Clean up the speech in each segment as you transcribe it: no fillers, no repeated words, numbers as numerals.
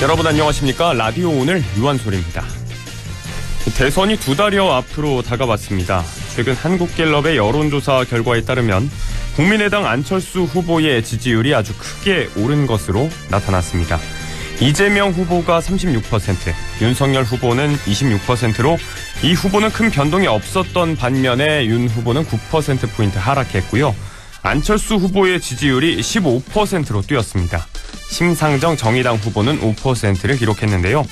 여러분 안녕하십니까? 라디오 오늘 유한솔입니다. 대선이 2달여 앞으로 다가왔습니다. 최근 한국갤럽의 여론조사 결과에 따르면 국민의당 안철수 후보의 지지율이 아주 크게 오른 것으로 나타났습니다. 이재명 후보가 36%, 윤석열 후보는 26%로 이 후보는 큰 변동이 없었던 반면에 윤 후보는 9%포인트 하락했고요. 안철수 후보의 지지율이 15%로 뛰었습니다. 심상정 정의당 후보는 5%를 기록했는데요.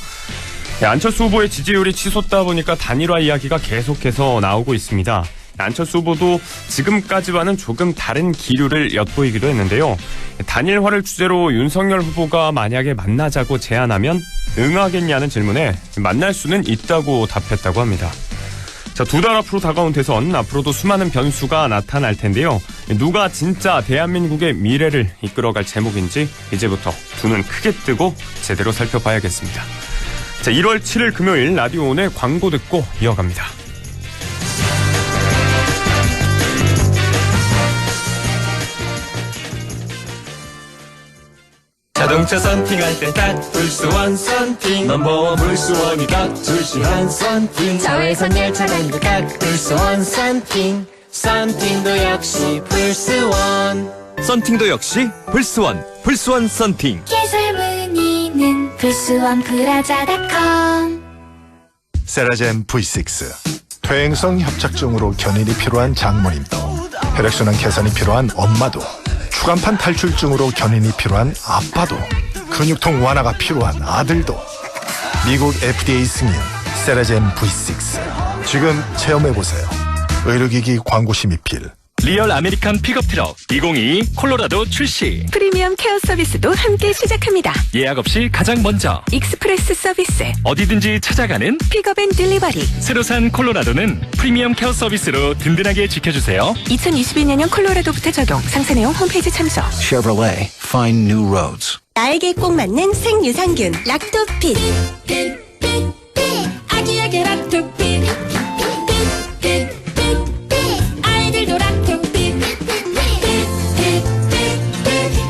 안철수 후보의 지지율이 치솟다 보니까 단일화 이야기가 계속해서 나오고 있습니다. 안철수 후보도 지금까지와는 조금 다른 기류를 엿보이기도 했는데요. 단일화를 주제로 윤석열 후보가 만약에 만나자고 제안하면 응하겠냐는 질문에 만날 수는 있다고 답했다고 합니다. 자, 2달 앞으로 다가온 대선, 앞으로도 수많은 변수가 나타날 텐데요. 누가 진짜 대한민국의 미래를 이끌어갈 제목인지 이제부터 두 눈 크게 뜨고 제대로 살펴봐야겠습니다. 자, 1월 7일 금요일 라디오 오늘 광고 듣고 이어갑니다. 자동차 썬팅할 때 딱 불스원 썬팅 넘버원 불스원이다 출시한 썬팅 자외선 열차단도 딱 불스원 썬팅 썬팅도 역시 불스원 썬팅도 역시 불스원, 불스원 썬팅. 기술 문의는 불스원 브라자닷컴. 세라젠 V6 퇴행성 협착증으로 견인이 필요한 장모님도, 혈액순환 개선이 필요한 엄마도, 추간판 탈출증으로 견인이 필요한 아빠도, 근육통 완화가 필요한 아들도 미국 FDA 승인 세라젠 V6 지금 체험해보세요. 의료기기 광고 심의필. 리얼 아메리칸 픽업 트럭 2022 콜로라도 출시. 프리미엄 케어 서비스도 함께 시작합니다. 예약 없이 가장 먼저 익스프레스 서비스, 어디든지 찾아가는 픽업앤딜리버리. 새로 산 콜로라도는 프리미엄 케어 서비스로 든든하게 지켜주세요. 2022년형 콜로라도부터 적용. 상세 내용 홈페이지 참조. Chevrolet, find new roads. 나에게 꼭 맞는 생유산균 락토핏. 아기에게 락토핏 아이들도 락토핏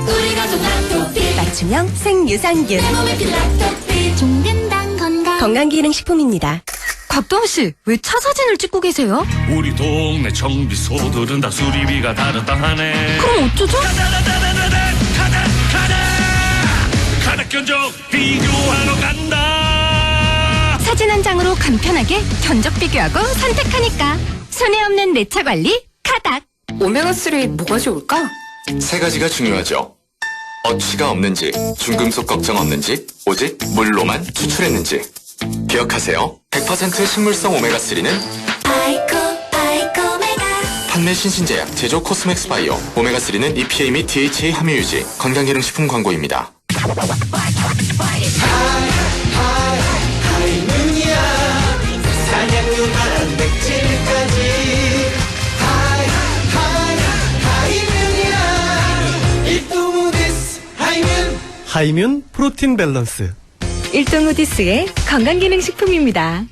우리 가족 락토핏 맞춤형 생유산균. 몸에 필 락토핏 종근당 건강기능식품입니다. 박동씨, 왜 차 사진을 찍고 계세요? 우리 동네 정비소들은 다 수리비가 다르다 하네. 그럼 어쩌죠? 가다 견적 비교하러 간다. 사진 한 장으로 간편하게 견적 비교하고 선택하니까 손해 없는 내 차 관리 카닥. 오메가3 뭐가 좋을까? 세 가지가 중요하죠. 어취가 없는지, 중금속 걱정 없는지, 오직 물로만 추출했는지. 기억하세요. 100% 식물성 오메가3는 아이코메가 판매 신신제약, 제조 코스맥스 바이오. 오메가3는 EPA 및 DHA 함유 유지. 건강기능식품 광고입니다. 하이뮨 프로틴 밸런스. 일동후디스의 건강기능식품입니다.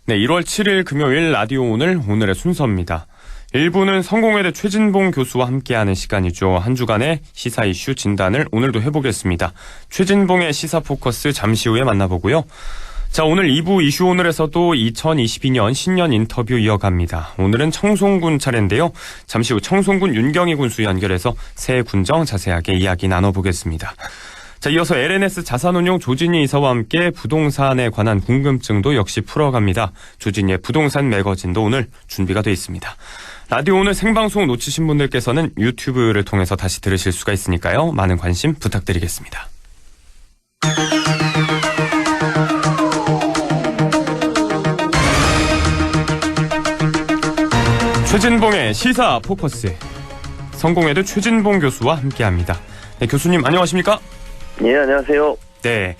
네, 1월 7일 금요일 라디오 오늘의 순서입니다. 1부는 성공회대 최진봉 교수와 함께하는 시간이죠. 한 주간의 시사 이슈 진단을 오늘도 해보겠습니다. 최진봉의 시사 포커스 잠시 후에 만나보고요. 자, 오늘 2부 이슈 오늘에서도 2022년 신년 인터뷰 이어갑니다. 오늘은 청송군 차례인데요. 잠시 후 청송군 윤경희 군수 연결해서 새해 군정 자세하게 이야기 나눠보겠습니다. 자, 이어서 LNS 자산운용 조진희 이사와 함께 부동산에 관한 궁금증도 역시 풀어갑니다. 조진희의 부동산 매거진도 오늘 준비가 돼 있습니다. 라디오 오늘 생방송 놓치신 분들께서는 유튜브를 통해서 다시 들으실 수가 있으니까요. 많은 관심 부탁드리겠습니다. 최진봉의 시사 포커스. 성공회대 최진봉 교수와 함께합니다. 네, 교수님 안녕하십니까? 예, 안녕하세요. 네.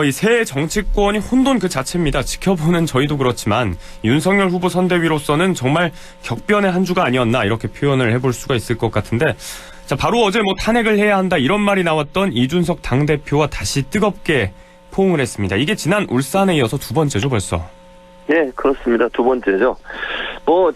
이 새 정치권이 혼돈 그 자체입니다. 지켜보는 저희도 그렇지만 윤석열 후보 선대위로서는 정말 격변의 한 주가 아니었나 이렇게 표현을 해볼 수가 있을 것 같은데, 자, 바로 어제 탄핵을 해야 한다 이런 말이 나왔던 이준석 당대표와 다시 뜨겁게 포옹을 했습니다. 이게 지난 울산에 이어서 두 번째죠 벌써. 예, 그렇습니다. 두 번째죠.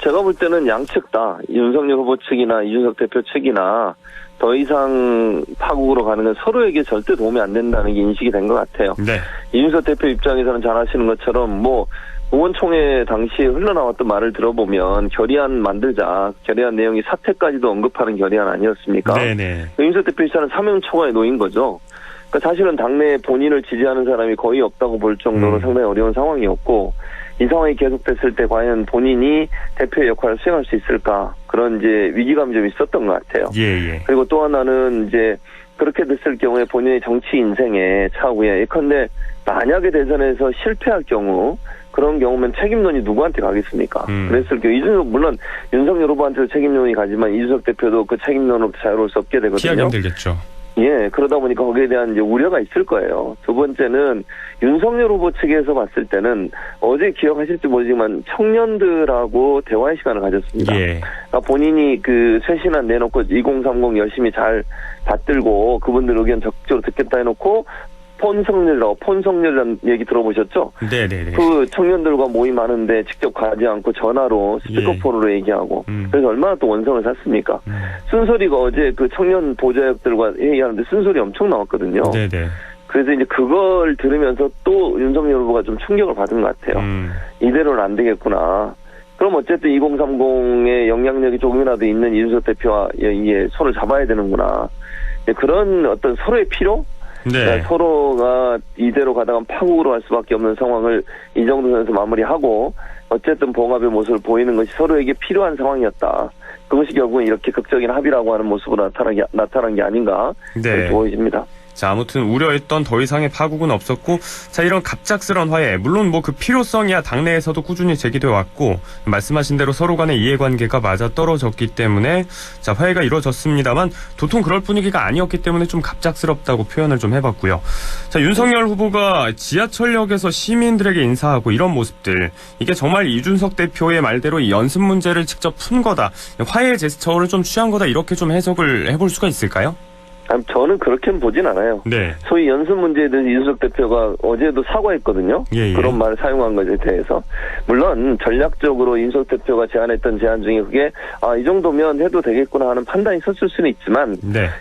제가 볼 때는 양측 다 윤석열 후보 측이나 이준석 대표 측이나 더 이상 파국으로 가는 건 서로에게 절대 도움이 안 된다는 게 인식이 된 것 같아요. 네. 이준석 대표 입장에서는 잘 아시는 것처럼 뭐 의원총회 당시에 흘러나왔던 말을 들어보면 결의안 만들자, 결의안 내용이 사퇴까지도 언급하는 결의안 아니었습니까? 네네. 이준석 대표 입장은 사명초가에 놓인 거죠. 그러니까 사실은 당내에 본인을 지지하는 사람이 거의 없다고 볼 정도로 상당히 어려운 상황이었고, 이 상황이 계속됐을 때 과연 본인이 대표의 역할을 수행할 수 있을까, 그런 이제 위기감이 좀 있었던 것 같아요. 예. 그리고 또 하나는 이제 그렇게 됐을 경우에 본인의 정치 인생의 차후에 예컨대 만약에 대선에서 실패할 경우, 그런 경우면 책임론이 누구한테 가겠습니까? 그랬을 경우 이준석, 물론 윤석열 후보한테도 책임론이 가지만 이준석 대표도 그 책임론으로부터 자유로울 수 없게 되거든요. 피하기 힘들겠죠. 예, 그러다 보니까 거기에 대한 이제 우려가 있을 거예요. 두 번째는 윤석열 후보 측에서 봤을 때는 어제 기억하실지 모르지만 청년들하고 대화의 시간을 가졌습니다. 예. 그러니까 본인이 그 쇄신안 내놓고 2030 열심히 잘 받들고 그분들 의견 적극적으로 듣겠다 해놓고 폰성렬이라는 얘기 들어보셨죠? 네네네. 그 청년들과 모임하는데 직접 가지 않고 전화로 스피커폰으로 얘기하고 그래서 얼마나 또 원성을 샀습니까? 쓴소리가 어제 그 청년 보좌역들과 회의하는데 쓴소리 엄청 나왔거든요. 네네. 그래서 이제 그걸 들으면서 또 윤석열 후보가 좀 충격을 받은 것 같아요. 이대로는 안 되겠구나. 그럼 어쨌든 2030의 영향력이 조금이라도 있는 이준석 대표와 이게 손을 잡아야 되는구나. 그런 어떤 서로의 필요? 네. 서로가 이대로 가다가 파국으로 갈 수밖에 없는 상황을 이 정도 선에서 마무리하고 어쨌든 봉합의 모습을 보이는 것이 서로에게 필요한 상황이었다. 그것이 결국은 이렇게 극적인 합의라고 하는 모습으로 나타난 게 아닌가 그렇게 보여집니다. 자, 아무튼 우려했던 더 이상의 파국은 없었고, 자, 이런 갑작스런 화해, 물론 뭐 그 필요성이야 당내에서도 꾸준히 제기돼 왔고, 말씀하신 대로 서로 간의 이해관계가 맞아 떨어졌기 때문에, 자, 화해가 이루어졌습니다만, 도통 그럴 분위기가 아니었기 때문에 좀 갑작스럽다고 표현을 좀 해봤고요. 자, 윤석열 후보가 지하철역에서 시민들에게 인사하고 이런 모습들, 이게 정말 이준석 대표의 말대로 이 연습 문제를 직접 푼 거다, 화해 제스처를 좀 취한 거다, 이렇게 좀 해석을 해볼 수가 있을까요? 저는 그렇게는 보진 않아요. 네. 소위 연습 문제에 대해서 이준석 대표가 어제도 사과했거든요. 예. 그런 말을 사용한 것에 대해서. 물론 전략적으로 이준석 대표가 제안했던 제안 중에 그게 이 정도면 해도 되겠구나 하는 판단이 섰을 수는 있지만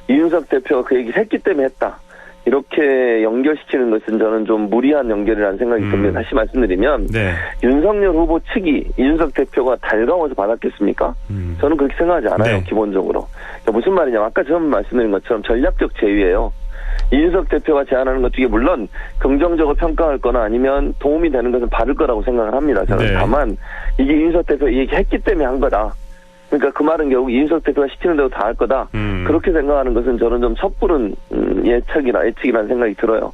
이준석 대표가 그 얘기를 했기 때문에 했다. 이렇게 연결시키는 것은 저는 좀 무리한 연결이라는 생각이 듭니다. 다시 말씀드리면 윤석열 후보 측이 이준석 대표가 달가워서 받았겠습니까? 저는 그렇게 생각하지 않아요. 기본적으로. 그러니까 무슨 말이냐면 아까 처음 말씀드린 것처럼 전략적 제휴예요. 이준석 대표가 제안하는 것 중에 물론 긍정적으로 평가할 거나 아니면 도움이 되는 것은 받을 거라고 생각을 합니다. 저는 다만 이게 이준석 대표가 얘기했기 때문에 한 거다. 그러니까 그 말은 결국 이준석 대표가 시키는 대로 다 할 거다. 그렇게 생각하는 것은 저는 좀 섣부른 예측이라는 생각이 들어요.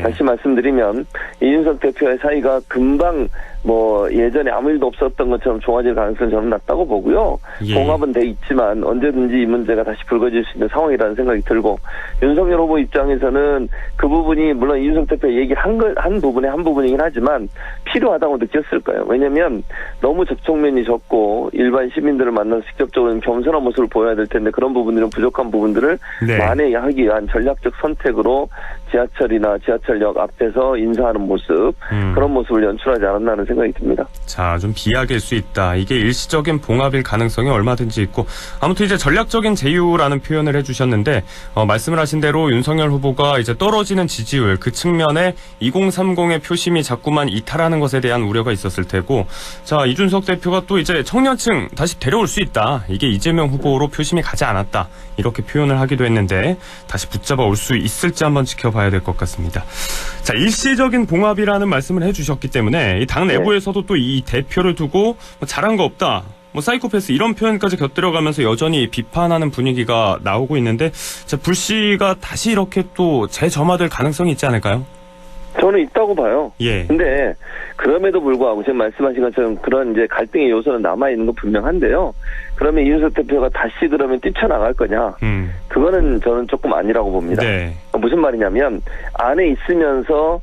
다시 말씀드리면 이준석 대표의 사이가 금방 뭐 예전에 아무 일도 없었던 것처럼 좋아질 가능성은 저는 낮다고 보고요. 봉합은 돼 있지만 언제든지 이 문제가 다시 불거질 수 있는 상황이라는 생각이 들고 윤석열 후보 입장에서는 그 부분이 물론 이준석 대표 얘기한 한 부분의 한 부분이긴 하지만 필요하다고 느꼈을 거예요. 왜냐하면 너무 접촉면이 적고 일반 시민들을 만나서 직접적으로 겸손한 모습을 보여야 될 텐데 그런 부분들은 부족한 부분들을 만회하기 위한 전략적 선택으로 지하철이나 지하철역 앞에서 인사하는 모습 그런 모습을 연출하지 않았나 하는 생각이 듭니다. 자, 좀 비약일 수 있다. 이게 일시적인 봉합일 가능성이 얼마든지 있고 아무튼 이제 전략적인 제휴라는 표현을 해주셨는데 말씀을 하신 대로 윤석열 후보가 이제 떨어지는 지지율 그 측면에 2030의 표심이 자꾸만 이탈하는 것에 대한 우려가 있었을 테고 자 이준석 대표가 또 이제 청년층 다시 데려올 수 있다. 이게 이재명 후보로 표심이 가지 않았다. 이렇게 표현을 하기도 했는데 다시 붙잡아 올 수 있을지 한번 지켜봐야 될 것 같습니다. 자 일시적인 봉합이라는 말씀을 해주셨기 때문에 이 당 내부에서도 또 이 대표를 두고 뭐 잘한 거 없다. 뭐 사이코패스 이런 표현까지 곁들여가면서 여전히 비판하는 분위기가 나오고 있는데 자 불씨가 다시 이렇게 또 재점화될 가능성이 있지 않을까요? 저는 있다고 봐요. 근데 그럼에도 불구하고 지금 말씀하신 것처럼 그런 이제 갈등의 요소는 남아 있는 건 분명한데요. 그러면 이준석 대표가 다시 그러면 뛰쳐나갈 거냐? 그거는 저는 조금 아니라고 봅니다. 무슨 말이냐면 안에 있으면서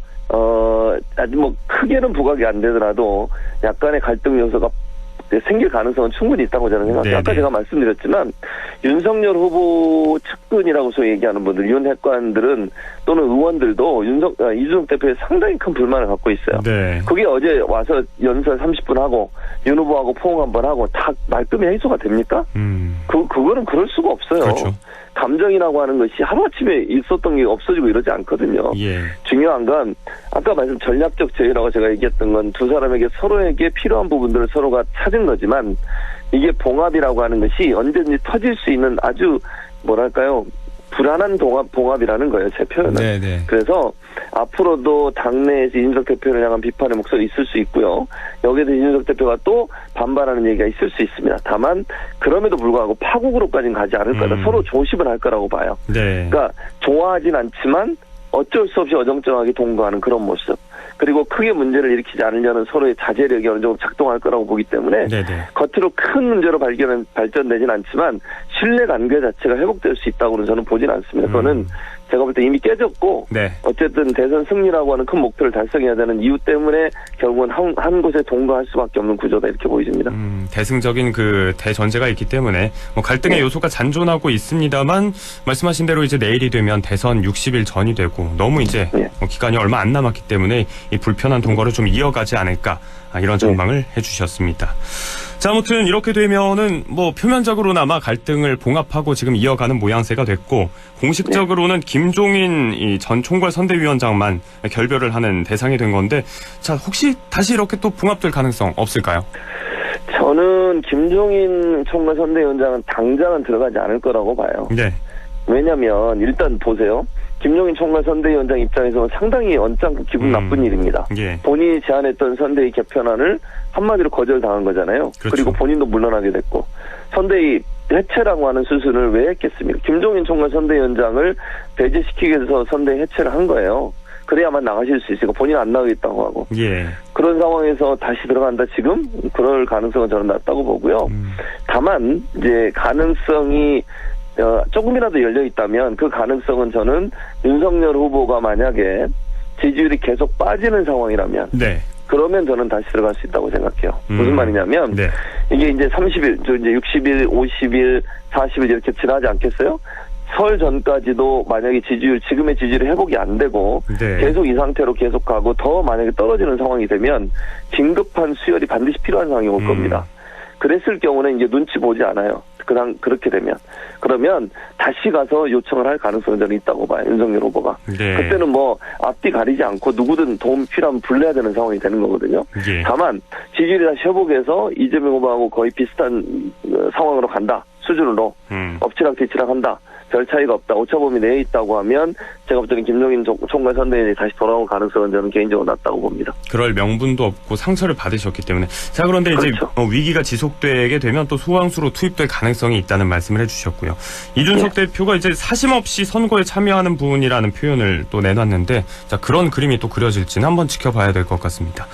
아주 뭐 크게는 부각이 안 되더라도 약간의 갈등 요소가 생길 가능성은 충분히 있다고 저는 생각합니다. 아까 제가 말씀드렸지만 윤석열 후보 측근이라고 소위 얘기하는 분들, 윤핵관들은 또는 의원들도 이준석 대표에 상당히 큰 불만을 갖고 있어요. 네. 그게 어제 와서 연설 30분 하고 윤 후보하고 포옹 한번 하고 다 말끔히 해소가 됩니까? 그거는 그럴 수가 없어요. 그렇죠. 감정이라고 하는 것이 하루아침에 있었던 게 없어지고 이러지 않거든요. 예. 중요한 건 아까 말씀 전략적 제휴라고 제가 얘기했던 건 두 사람에게 서로에게 필요한 부분들을 서로가 찾은 거지만 이게 봉합이라고 하는 것이 언제든지 터질 수 있는 아주 뭐랄까요 불안한 봉합이라는 거예요, 제 표현은. 네네. 그래서 앞으로도 당내에서 이준석 대표를 향한 비판의 목소리 있을 수 있고요. 여기에 대해서 이준석 대표가 또 반발하는 얘기가 있을 수 있습니다. 다만 그럼에도 불구하고 파국으로까지는 가지 않을 거다. 서로 조심을 할 거라고 봐요. 네. 그러니까 좋아하진 않지만 어쩔 수 없이 어정쩡하게 동거하는 그런 모습. 그리고 크게 문제를 일으키지 않으려는 서로의 자제력이 어느 정도 작동할 거라고 보기 때문에 네네. 겉으로 큰 문제로 발전되진 않지만 신뢰관계 자체가 회복될 수 있다고는 저는 보진 않습니다. 그거는 제가 볼 때 이미 깨졌고 네. 어쨌든 대선 승리라고 하는 큰 목표를 달성해야 되는 이유 때문에 결국은 한 곳에 동거할 수밖에 없는 구조다 이렇게 보여집니다. 대승적인 그 대전제가 있기 때문에 뭐 갈등의 요소가 잔존하고 있습니다만 말씀하신 대로 이제 내일이 되면 대선 60일 전이 되고 너무 이제 뭐 기간이 얼마 안 남았기 때문에 이 불편한 동거를 좀 이어가지 않을까 이런 전망을 해주셨습니다. 자, 아무튼 이렇게 되면은 뭐 표면적으로나마 갈등을 봉합하고 지금 이어가는 모양새가 됐고 공식적으로는 김종인 이 전 총괄 선대위원장만 결별을 하는 대상이 된 건데 자, 혹시 다시 이렇게 또 봉합될 가능성 없을까요? 저는 김종인 총괄 선대위원장은 당장은 들어가지 않을 거라고 봐요. 네. 왜냐면 일단 보세요. 김종인 총괄 선대위원장 입장에서는 상당히 언짢고 기분 나쁜 일입니다. 예. 본인이 제안했던 선대위 개편안을 한마디로 거절당한 거잖아요. 그렇죠. 그리고 본인도 물러나게 됐고 선대위 해체라고 하는 수순을 왜 했겠습니까? 김종인 총괄 선대위원장을 배제시키기 위해서 선대위 해체를 한 거예요. 그래야만 나가실 수 있으니까 본인 안 나가겠다고 하고. 예. 그런 상황에서 다시 들어간다 지금? 그럴 가능성은 저는 낮다고 보고요. 다만 이제 가능성이 조금이라도 열려 있다면 그 가능성은 저는 윤석열 후보가 만약에 지지율이 계속 빠지는 상황이라면 네. 그러면 저는 다시 들어갈 수 있다고 생각해요. 무슨 말이냐면 네. 이게 이제 30일, 이제 60일, 50일, 40일 이렇게 지나지 않겠어요? 설 전까지도 만약에 지금의 지지율이 회복이 안 되고 네. 계속 이 상태로 계속 가고 더 만약에 떨어지는 상황이 되면 긴급한 수혈이 반드시 필요한 상황이 올 겁니다. 그랬을 경우는 이제 눈치 보지 않아요. 그렇게 되면. 그러면 다시 가서 요청을 할 가능성이 저는 있다고 봐요. 윤석열 후보가. 네. 그때는 뭐 앞뒤 가리지 않고 누구든 도움이 필요하면 불러야 되는 상황이 되는 거거든요. 예. 다만 지지율이 다시 회복해서 이재명 후보하고 거의 비슷한 상황으로 간다. 수준으로. 엎치락뒤치락 한다. 별 차이가 없다. 오차범위 내에 있다고 하면 제가 볼 때는 김종인 총괄 선대위원장이 다시 돌아올 가능성은 저는 개인적으로 낮다고 봅니다. 그럴 명분도 없고 상처를 받으셨기 때문에. 자, 그런데 그렇죠. 이제 위기가 지속되게 되면 또 소환수로 투입될 가능성이 있다는 말씀을 해주셨고요. 이준석 대표가 이제 사심 없이 선거에 참여하는 분이라는 표현을 또 내놨는데 자, 그런 그림이 또 그려질지는 한번 지켜봐야 될 것 같습니다.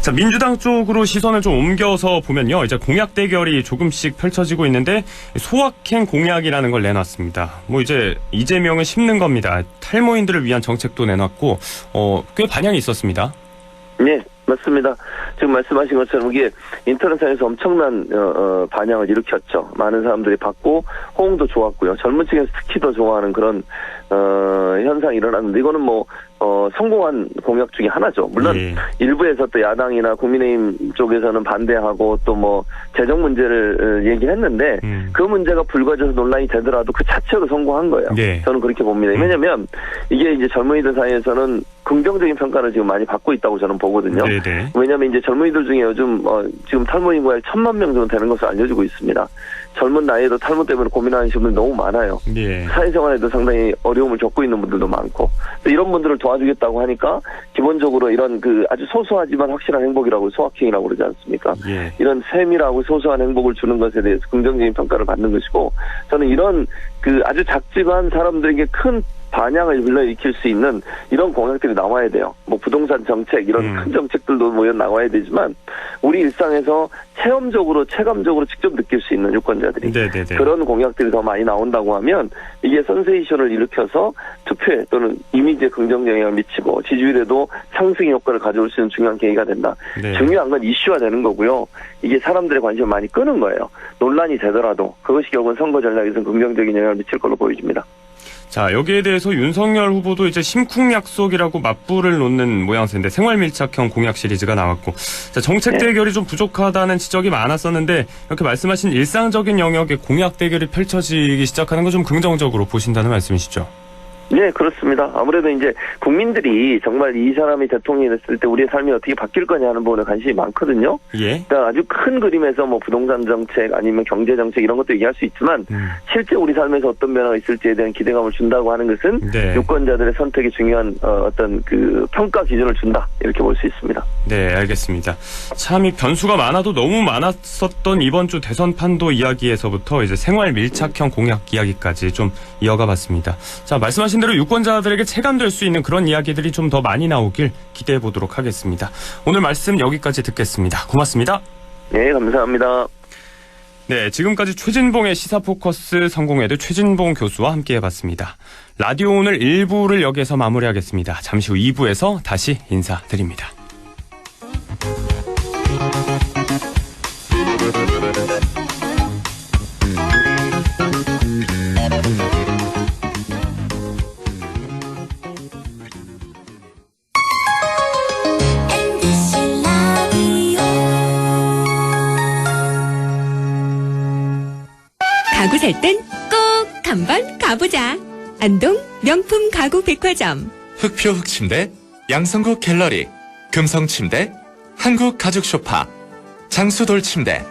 자, 민주당 쪽으로 시선을 좀 옮겨서 보면요. 이제 공약 대결이 조금씩 펼쳐지고 있는데 소확행 공약이라는 걸 내놨습니다. 뭐 이제 이재명을 씹는 겁니다. 탈모인들을 위한 정책도 내놨고 꽤 반향이 있었습니다. 네, 맞습니다. 지금 말씀하신 것처럼 이게 인터넷상에서 엄청난 반향을 일으켰죠. 많은 사람들이 받고 호응도 좋았고요. 젊은 층에서 특히 더 좋아하는 그런 현상이 일어났는데 이거는 뭐 성공한 공약 중에 하나죠. 물론 일부에서 또 야당이나 국민의힘 쪽에서는 반대하고 또 뭐 재정 문제를 얘기했는데 그 문제가 불거져서 논란이 되더라도 그 자체로 성공한 거예요. 네. 저는 그렇게 봅니다. 왜냐하면 이게 이제 젊은이들 사이에서는 긍정적인 평가를 지금 많이 받고 있다고 저는 보거든요. 네네. 왜냐하면 이제 젊은이들 중에 요즘 지금 탈모 인구가 1,000만 명 정도 되는 것으로 알려지고 있습니다. 젊은 나이에도 탈모 때문에 고민하는 분들이 너무 많아요. 예. 사회생활에도 상당히 어려움을 겪고 있는 분들도 많고 이런 분들을 도와주겠다고 하니까 기본적으로 이런 그 아주 소소하지만 확실한 행복이라고 소확행이라고 그러지 않습니까? 예. 이런 세밀하고 소소한 행복을 주는 것에 대해서 긍정적인 평가를 받는 것이고 저는 이런 그 아주 작지만 사람들에게 큰 반향을 불러일으킬 수 있는 이런 공약들이 나와야 돼요. 뭐 부동산 정책 이런 큰 정책들도 모여 나와야 되지만 우리 일상에서 체험적으로 체감적으로 직접 느낄 수 있는 유권자들이 네네네. 그런 공약들이 더 많이 나온다고 하면 이게 센세이션을 일으켜서 투표에 또는 이미지에 긍정 영향을 미치고 지지율에도 상승 효과를 가져올 수 있는 중요한 계기가 된다. 네. 중요한 건 이슈화 되는 거고요. 이게 사람들의 관심을 많이 끄는 거예요. 논란이 되더라도 그것이 결국은 선거 전략에서는 긍정적인 영향을 미칠 걸로 보여집니다. 자, 여기에 대해서 윤석열 후보도 이제 심쿵약속이라고 맞불을 놓는 모양새인데 생활밀착형 공약 시리즈가 나왔고, 자, 정책 대결이 좀 부족하다는 지적이 많았었는데 이렇게 말씀하신 일상적인 영역의 공약 대결이 펼쳐지기 시작하는 건 좀 긍정적으로 보신다는 말씀이시죠? 네, 그렇습니다. 아무래도 이제 국민들이 정말 이 사람이 대통령이 됐을 때 우리의 삶이 어떻게 바뀔 거냐 하는 부분에 관심이 많거든요. 예. 그러니까 아주 큰 그림에서 뭐 부동산 정책 아니면 경제 정책 이런 것도 얘기할 수 있지만 실제 우리 삶에서 어떤 변화가 있을지에 대한 기대감을 준다고 하는 것은 네. 유권자들의 선택이 중요한 어떤 그 평가 기준을 준다 이렇게 볼 수 있습니다. 네, 알겠습니다. 참 이 변수가 많아도 너무 많았었던 이번 주 대선 판도 이야기에서부터 이제 생활 밀착형 공약 이야기까지 좀 이어가 봤습니다. 자, 말씀하신 대로 유권자들에게 체감될 수 있는 그런 이야기들이 좀 더 많이 나오길 기대해 보도록 하겠습니다. 오늘 말씀 여기까지 듣겠습니다. 고맙습니다. 네, 감사합니다. 네, 지금까지 최진봉의 시사포커스 성공회대 최진봉 교수와 함께 해봤습니다. 라디오 오늘 1부를 여기에서 마무리하겠습니다. 잠시 후 2부에서 다시 인사드립니다. 가구 살 땐 꼭 한번 가보자. 안동 명품 가구 백화점. 흑표 흑침대, 양성국 갤러리, 금성침대, 한국가죽소파, 장수돌침대.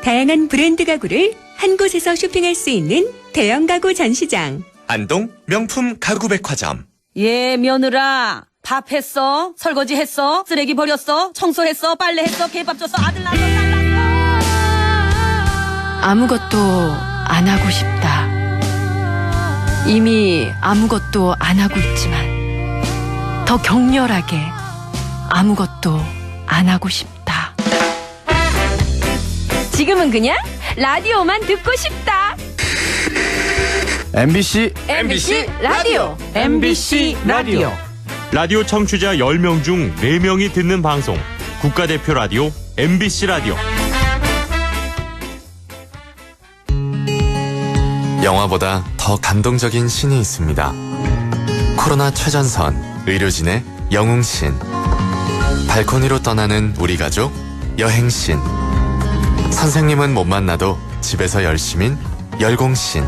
다양한 브랜드 가구를 한 곳에서 쇼핑할 수 있는 대형 가구 전시장. 안동 명품 가구백화점. 예, 며느라. 밥 했어? 설거지 했어? 쓰레기 버렸어? 청소했어? 빨래했어? 개밥 줬어? 아들 낳았어? 딸 낳았어? 아무것도 안 하고 싶다. 이미 아무것도 안 하고 있지만 더 격렬하게 아무것도 안 하고 싶다. 지금은 그냥 라디오만 듣고 싶다. MBC 라디오. MBC 라디오. 라디오 청취자 10명 중 4명이 듣는 방송. 국가대표 라디오 MBC 라디오. 영화보다 더 감동적인 신이 있습니다. 코로나 최전선, 의료진의 영웅신. 발코니로 떠나는 우리 가족, 여행신. 선생님은 못 만나도 집에서 열심인 열공신.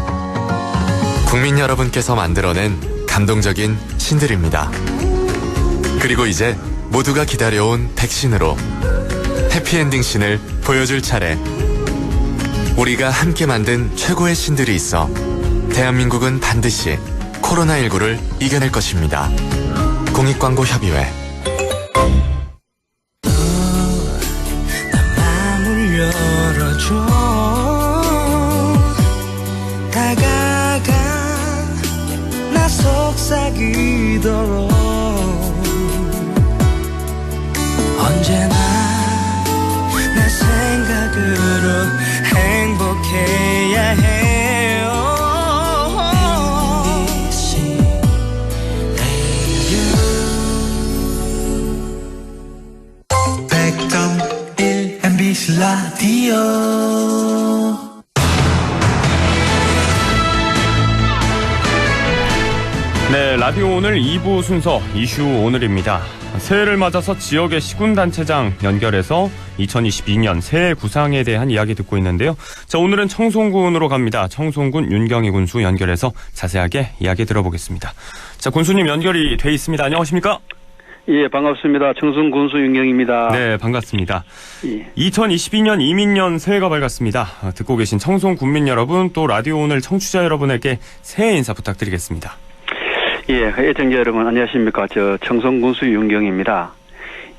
국민 여러분께서 만들어낸 감동적인 신들입니다. 그리고 이제 모두가 기다려온 백신으로 해피엔딩 신을 보여줄 차례. 우리가 함께 만든 최고의 신들이 있어 대한민국은 반드시 코로나19를 이겨낼 것입니다. 공익광고협의회. 마음을 열어줘. 다가가 나 속삭이도록. 언제나 내 생각으로 행복해야 해요. MBC 라디오. 네, 라디오 오늘 2부 순서 이슈 오늘입니다. 새해를 맞아서 지역의 시군단체장 연결해서 2022년 새해 구상에 대한 이야기 듣고 있는데요. 자, 오늘은 청송군으로 갑니다. 청송군 윤경희 군수 연결해서 자세하게 이야기 들어보겠습니다. 자, 군수님 연결이 돼 있습니다. 안녕하십니까? 예, 반갑습니다. 청송군수 윤경입니다. 네, 반갑습니다. 예. 2022년 이민년 새해가 밝았습니다. 듣고 계신 청송군민 여러분, 또 라디오 오늘 청취자 여러분에게 새해 인사 부탁드리겠습니다. 예, 애청자 여러분 안녕하십니까. 저 청송군수 윤경입니다.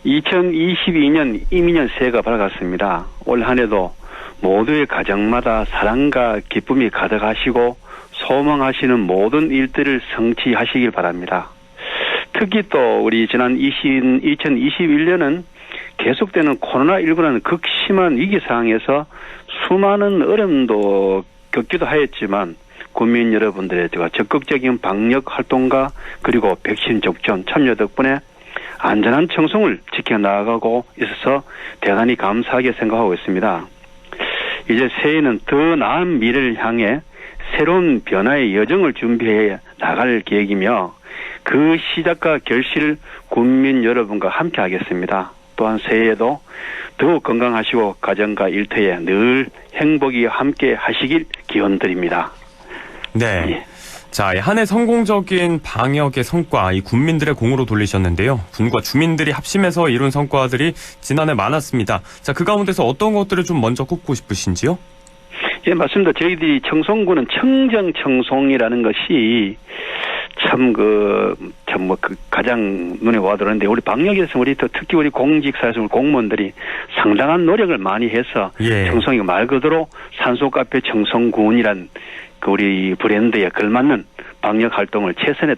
2022년 이민년 새해가 밝았습니다. 올 한 해도 모두의 가정마다 사랑과 기쁨이 가득하시고 소망하시는 모든 일들을 성취하시길 바랍니다. 특히 또 우리 지난 2021년은 계속되는 코로나19라는 극심한 위기 상황에서 수많은 어려움도 겪기도 하였지만 국민 여러분들의 적극적인 방역 활동과 그리고 백신 접종 참여 덕분에 안전한 청송을 지켜나가고 있어서 대단히 감사하게 생각하고 있습니다. 이제 새해는 더 나은 미래를 향해 새로운 변화의 여정을 준비해 나갈 계획이며 그 시작과 결실을 국민 여러분과 함께 하겠습니다. 또한 새해에도 더욱 건강하시고 가정과 일터에 늘 행복이 함께 하시길 기원드립니다. 네. 예. 자, 한 해 성공적인 방역의 성과, 이 군민들의 공으로 돌리셨는데요. 군과 주민들이 합심해서 이룬 성과들이 지난해 많았습니다. 자, 그 가운데서 어떤 것들을 좀 먼저 꼽고 싶으신지요? 예, 맞습니다. 저희들이 청송군은 청정청송이라는 것이 가장 눈에 와들었는데, 우리 방역에서 특히 우리 공직사회에서 공무원들이 상당한 노력을 많이 해서 청송이 말 그대로 산소카페 청송군이란 우리 브랜드에 걸맞는 방역 활동을 최선에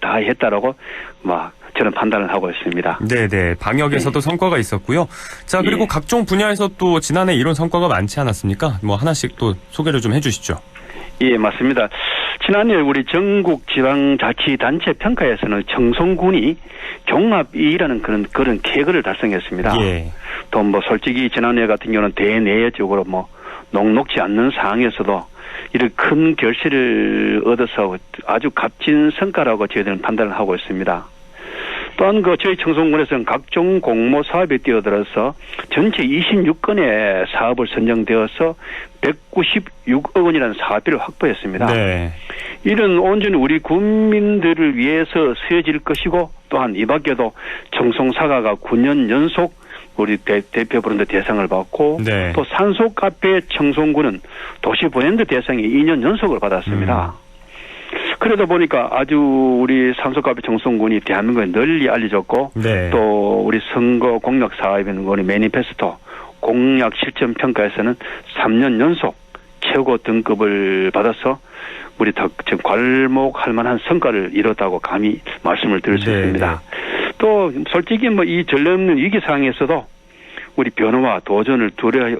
다했다라고 저는 판단을 하고 있습니다. 네네. 방역에서도 성과가 있었고요. 자, 그리고 각종 분야에서 또 지난해 이룬 성과가 많지 않았습니까? 하나씩 또 소개를 좀 해주시죠. 예, 맞습니다. 지난해 우리 전국 지방자치단체 평가에서는 청송군이 종합 2위라는 그런 쾌거를 달성했습니다. 예. 또 솔직히 지난해 같은 경우는 대내적으로 녹록지 않는 상황에서도 이런 큰 결실을 얻어서 아주 값진 성과라고 저희들은 판단을 하고 있습니다. 또한 저희 청송군에서는 각종 공모 사업에 뛰어들어서 전체 26건의 사업을 선정되어서 196억 원이라는 사업비를 확보했습니다. 네. 이런 온전히 우리 국민들을 위해서 쓰여질 것이고, 또한 이 밖에도 청송사과가 9년 연속 우리 대표 브랜드 대상을 받고, 또 산소카페 청송군은 도시 브랜드 대상이 2년 연속을 받았습니다. 그러다 보니까 아주 우리 산소카페 청송군이 대한민국에 널리 알려졌고, 또 우리 선거 공약 사업인 우리 매니페스토 공약 실천 평가에서는 3년 연속 최고 등급을 받아서 우리 지금 괄목할 만한 성과를 이뤘다고 감히 말씀을 드릴 수 있습니다. 또 솔직히 이 전례없는 위기 상황에서도 우리 변화와 도전을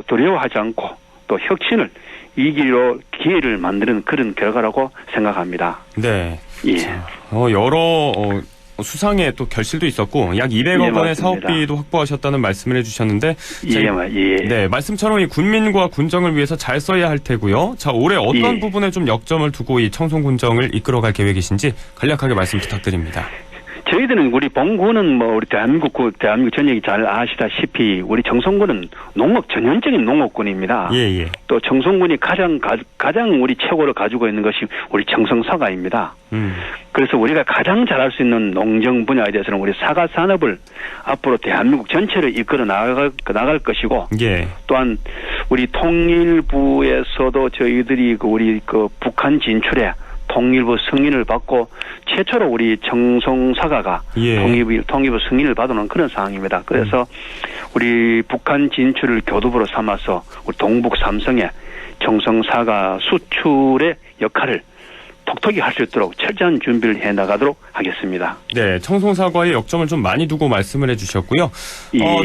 두려워하지 않고 또 혁신을 이기로 기회를 만드는 그런 결과라고 생각합니다. 네. 예. 여러 수상의 또 결실도 있었고 약 200억 원의 사업비도 확보하셨다는 말씀을 해주셨는데, 네, 말씀처럼 이 군민과 군정을 위해서 잘 써야 할 테고요. 자, 올해 어떤 부분에 좀 역점을 두고 이 청송군정을 이끌어갈 계획이신지 간략하게 말씀 부탁드립니다. 저희들은 우리 본군은 우리 대한민국 전역이 잘 아시다시피 우리 청송군은 전형적인 농업군입니다. 예. 또 청송군이 가장 우리 최고로 가지고 있는 것이 우리 청송사과입니다. 그래서 우리가 가장 잘할 수 있는 농정 분야에 대해서는 우리 사과 산업을 앞으로 대한민국 전체를 이끌어 나갈 것이고, 또한 우리 통일부에서도 저희들이 우리 북한 진출에 통일부 승인을 받고 최초로 우리 청송사과가 통일부 승인을 받아놓은 그런 상황입니다. 그래서 우리 북한 진출을 교두보로 삼아서 우리 동북 삼성의 청송사과 수출의 역할을 톡톡히 할 수 있도록 철저한 준비를 해나가도록 하겠습니다. 네, 청송사과의 역점을 좀 많이 두고 말씀을 해주셨고요.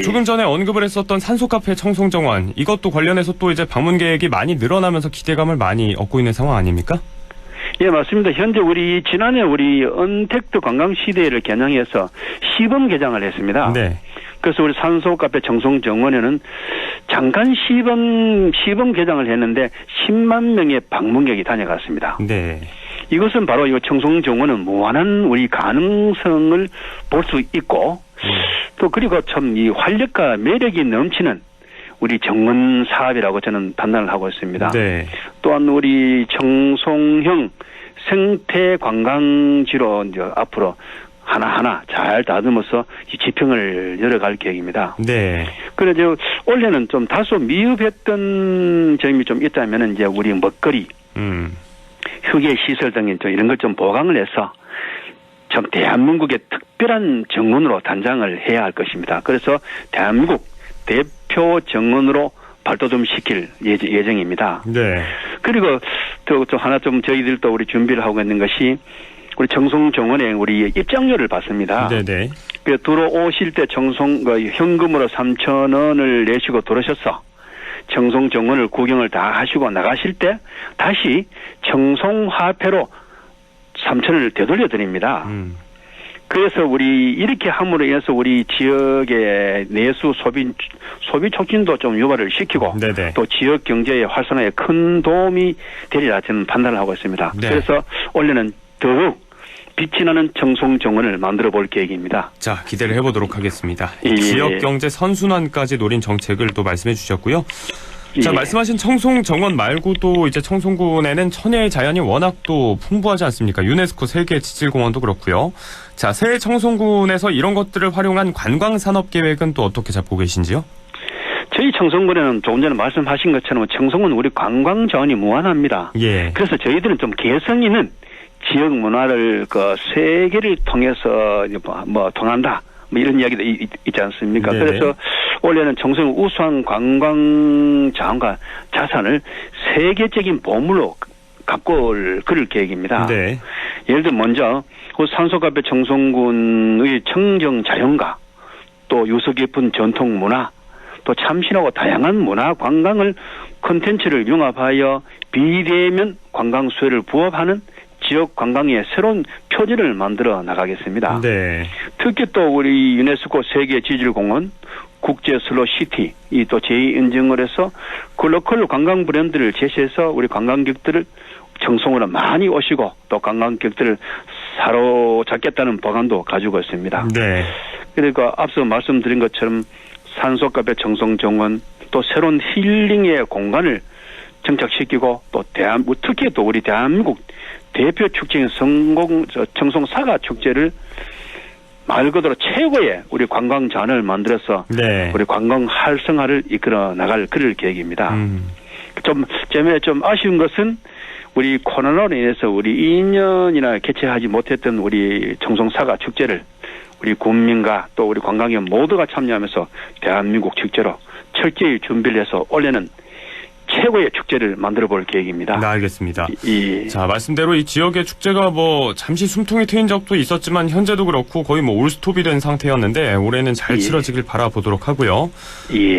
조금 전에 언급을 했었던 산소카페 청송정원, 이것도 관련해서 또 이제 방문 계획이 많이 늘어나면서 기대감을 많이 얻고 있는 상황 아닙니까? 예, 맞습니다. 현재 지난해 우리 언택트 관광시대를 겨냥해서 시범 개장을 했습니다. 네. 그래서 우리 산소카페 청송정원에는 잠깐 시범 개장을 했는데 10만 명의 방문객이 다녀갔습니다. 네. 이것은 바로 이 청송정원은 무한한 우리 가능성을 볼 수 있고, 또 그리고 참 이 활력과 매력이 넘치는 우리 정원 사업이라고 저는 판단을 하고 있습니다. 네. 또한 우리 청송형 생태 관광지로 이제 앞으로 하나하나 잘 다듬어서 지평을 열어갈 계획입니다. 네. 그래서 올해는 좀 다소 미흡했던 점이 좀 있다면은 이제 우리 먹거리, 휴게 시설 등의 좀 이런 걸 좀 보강을 해서 좀 대한민국의 특별한 정원으로 단장을 해야 할 것입니다. 그래서 대한민국 대표 정원으로 발돋움 시킬 예정입니다. 네. 그리고 또 하나 좀 저희들도 우리 준비를 하고 있는 것이 우리 청송정원에 우리 입장료를 받습니다. 네네. 그 들어오실 때 현금으로 3,000원을 내시고 들어오셔서 청송정원을 구경을 다 하시고 나가실 때 다시 청송화폐로 3,000원을 되돌려 드립니다. 그래서 우리 이렇게 함으로 인해서 우리 지역의 내수 소비 촉진도 좀 유발을 시키고, 또 지역 경제의 활성화에 큰 도움이 되리라 저는 판단을 하고 있습니다. 네. 그래서 올해는 더욱 빛이 나는 청송정원을 만들어 볼 계획입니다. 자, 기대를 해보도록 하겠습니다. 예. 지역경제 선순환까지 노린 정책을 또 말씀해 주셨고요. 자, 예. 말씀하신 청송정원 말고도 이제 청송군에는 천혜의 자연이 워낙 또 풍부하지 않습니까? 유네스코 세계 지질공원도 그렇고요. 자, 새 청송군에서 이런 것들을 활용한 관광산업 계획은 또 어떻게 잡고 계신지요? 저희 청송군에는 조금 전에 말씀하신 것처럼 청송은 우리 관광 자원이 무한합니다. 예. 그래서 저희들은 좀 개성 있는 지역 문화를 그 세계를 통해서 뭐 통한다. 뭐 이런 이야기도 있지 않습니까? 네네. 그래서 올해는 청송 우수한 관광 자원과 자산을 세계적인 보물로 가꿀 그럴 계획입니다. 네. 예를 들어 먼저 산소카페 청송군의 청정 자연과 또 유서 깊은 전통 문화 또 참신하고 다양한 문화 관광을 콘텐츠를 융합하여 비대면 관광 수요를 부합하는 지역 관광의 새로운 표준을 만들어 나가겠습니다. 네. 특히 또 우리 유네스코 세계 지질공원, 국제 슬로시티 이 또 제2인증을 해서 글로컬 관광 브랜드를 제시해서 우리 관광객들을 청송으로 많이 오시고 또 관광객들을 사로잡겠다는 보관도 가지고 있습니다. 네. 그러니까 앞서 말씀드린 것처럼 산소카페 청송정원 또 새로운 힐링의 공간을 정착시키고 또 특히 또 우리 대한민국 대표 축제인 청송 사과 축제를 말 그대로 최고의 우리 관광 잔을 만들어서 네. 우리 관광 활성화를 이끌어 나갈 그럴 계획입니다. 좀 아쉬운 것은 우리 코로나로 인해서 우리 2년이나 개최하지 못했던 우리 청송 사과 축제를 우리 국민과 또 우리 관광객 모두가 참여하면서 대한민국 축제로 철저히 준비를 해서 올해는 최고의 축제를 만들어 볼 계획입니다. 네, 알겠습니다. 자, 말씀대로 이 지역의 축제가 뭐 잠시 숨통이 트인 적도 있었지만 현재도 그렇고 거의 뭐 올스톱이 된 상태였는데 올해는 잘 치러지길 바라보도록 하고요.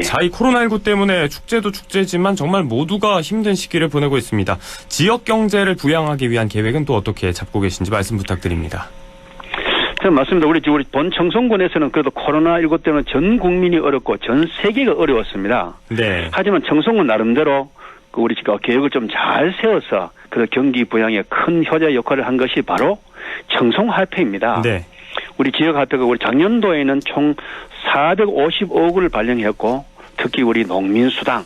자, 이 코로나19 때문에 축제도 축제지만 정말 모두가 힘든 시기를 보내고 있습니다. 지역 경제를 부양하기 위한 계획은 또 어떻게 잡고 계신지 말씀 부탁드립니다. 맞습니다. 우리 본 청송군에서는 그래도 코로나19 때문에 전 국민이 어렵고 전 세계가 어려웠습니다. 네. 하지만 청송군 나름대로 우리 계획을 좀 잘 세워서 그 경기 부양에 큰 효자 역할을 한 것이 바로 청송화폐입니다. 네. 우리 지역화폐가 우리 작년도에는 총 455억을 발행했고 특히 우리 농민수당